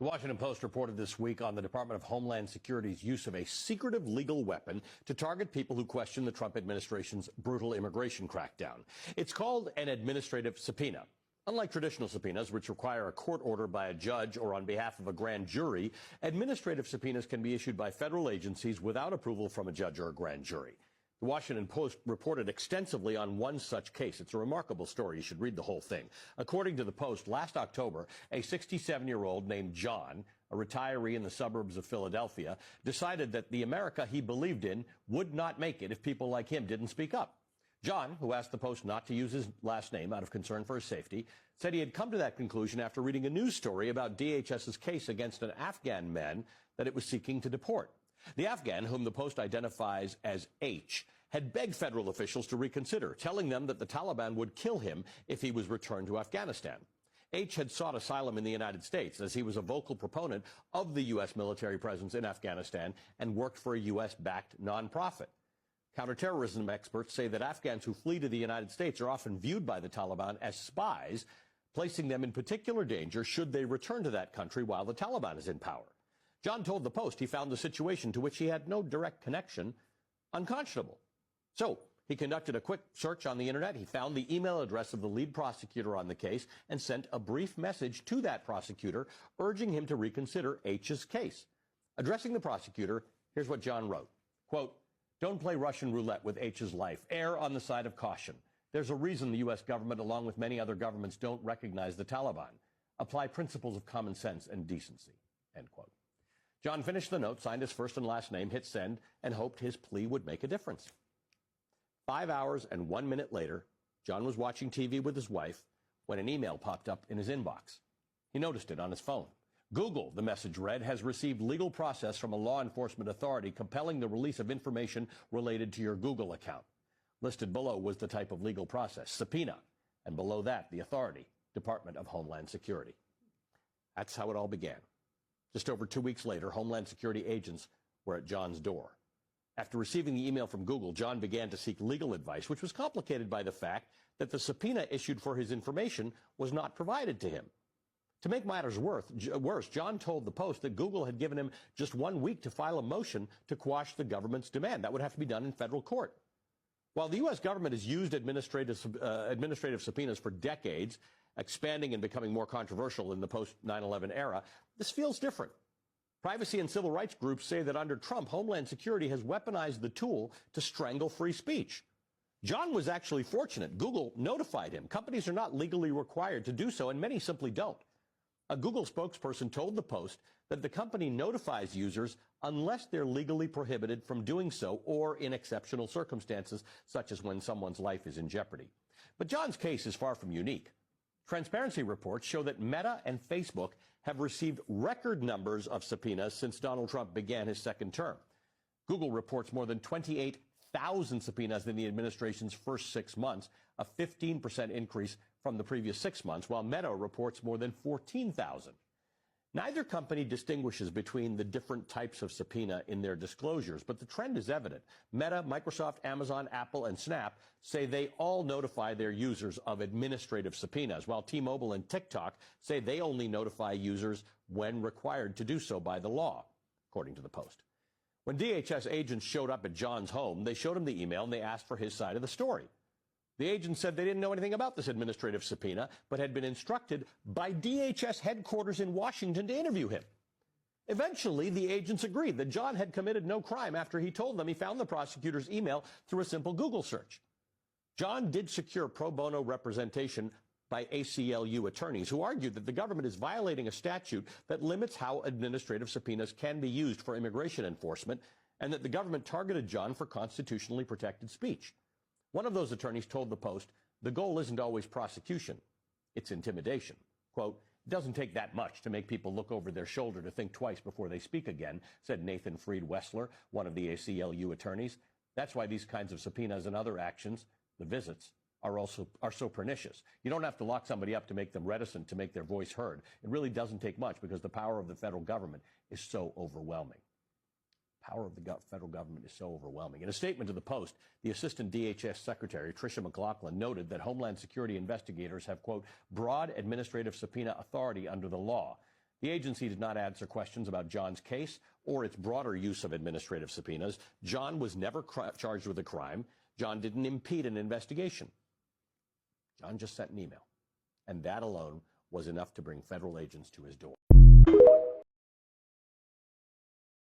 The Washington Post reported this week on the Department of Homeland Security's use of a secretive legal weapon to target people who question the Trump administration's brutal immigration crackdown. It's called an administrative subpoena. Unlike traditional subpoenas, which require a court order by a judge or on behalf of a grand jury, administrative subpoenas can be issued by federal agencies without approval from a judge or a grand jury. The Washington Post reported extensively on one such case. It's a remarkable story. You should read the whole thing. According to the Post, last October, a 67-year-old named John, a retiree in the suburbs of Philadelphia, decided that the America he believed in would not make it if people like him didn't speak up. John, who asked the Post not to use his last name out of concern for his safety, said he had come to that conclusion after reading a news story about DHS's case against an Afghan man that it was seeking to deport. The Afghan, whom the Post identifies as H, had begged federal officials to reconsider, telling them that the Taliban would kill him if he was returned to Afghanistan. H had sought asylum in the United States as he was a vocal proponent of the U.S. military presence in Afghanistan and worked for a U.S.-backed nonprofit. Counterterrorism experts say that Afghans who flee to the United States are often viewed by the Taliban as spies, placing them in particular danger should they return to that country while the Taliban is in power. John told the Post he found the situation to which he had no direct connection unconscionable. So he conducted a quick search on the internet. He found the email address of the lead prosecutor on the case and sent a brief message to that prosecutor urging him to reconsider H's case. Addressing the prosecutor, here's what John wrote. Quote, "Don't play Russian roulette with H's life. Err on the side of caution. There's a reason the U.S. government, along with many other governments, don't recognize the Taliban. Apply principles of common sense and decency." End quote. John finished the note, signed his first and last name, hit send, and hoped his plea would make a difference. 5 hours and 1 minute later, John was watching TV with his wife when an email popped up in his inbox. He noticed it on his phone. Google, the message read, has received legal process from a law enforcement authority compelling the release of information related to your Google account. Listed below was the type of legal process, subpoena, and below that, the authority, Department of Homeland Security. That's how it all began. Just over 2 weeks later, Homeland Security agents were at John's door. After receiving the email from Google, John began to seek legal advice, which was complicated by the fact that the subpoena issued for his information was not provided to him. To make matters worse, John told the Post that Google had given him just 1 week to file a motion to quash the government's demand. That would have to be done in federal court. While the U.S. government has used administrative subpoenas for decades, expanding and becoming more controversial in the post-9/11 era, this feels different. Privacy and civil rights groups say that under Trump, Homeland Security has weaponized the tool to strangle free speech. John was actually fortunate. Google notified him. Companies are not legally required to do so, and many simply don't. A Google spokesperson told the Post that the company notifies users unless they're legally prohibited from doing so or in exceptional circumstances, such as when someone's life is in jeopardy. But John's case is far from unique. Transparency reports show that Meta and Facebook have received record numbers of subpoenas since Donald Trump began his second term. Google reports more than 28,000 subpoenas in the administration's first 6 months, a 15% increase from the previous 6 months, while Meta reports more than 14,000. Neither company distinguishes between the different types of subpoena in their disclosures, but the trend is evident. Meta, Microsoft, Amazon, Apple, and Snap say they all notify their users of administrative subpoenas, while T-Mobile and TikTok say they only notify users when required to do so by the law, according to the Post. When DHS agents showed up at John's home, they showed him the email and they asked for his side of the story. The agents said they didn't know anything about this administrative subpoena, but had been instructed by DHS headquarters in Washington to interview him. Eventually, the agents agreed that John had committed no crime after he told them he found the prosecutor's email through a simple Google search. John did secure pro bono representation by ACLU attorneys who argued that the government is violating a statute that limits how administrative subpoenas can be used for immigration enforcement, and that the government targeted John for constitutionally protected speech. One of those attorneys told the Post, the goal isn't always prosecution, it's intimidation. Quote, "It doesn't take that much to make people look over their shoulder to think twice before they speak again," said Nathan Fried Wessler, one of the ACLU attorneys. That's why these kinds of subpoenas and other actions, the visits, are so pernicious. You don't have to lock somebody up to make them reticent to make their voice heard. It really doesn't take much because the power of the federal government is so overwhelming. Power of the federal government is so overwhelming. In a statement to the Post, the Assistant DHS Secretary, Tricia McLaughlin, noted that Homeland Security investigators have, quote, broad administrative subpoena authority under the law. The agency did not answer questions about John's case or its broader use of administrative subpoenas. John was never charged with a crime. John didn't impede an investigation. John just sent an email. And that alone was enough to bring federal agents to his door.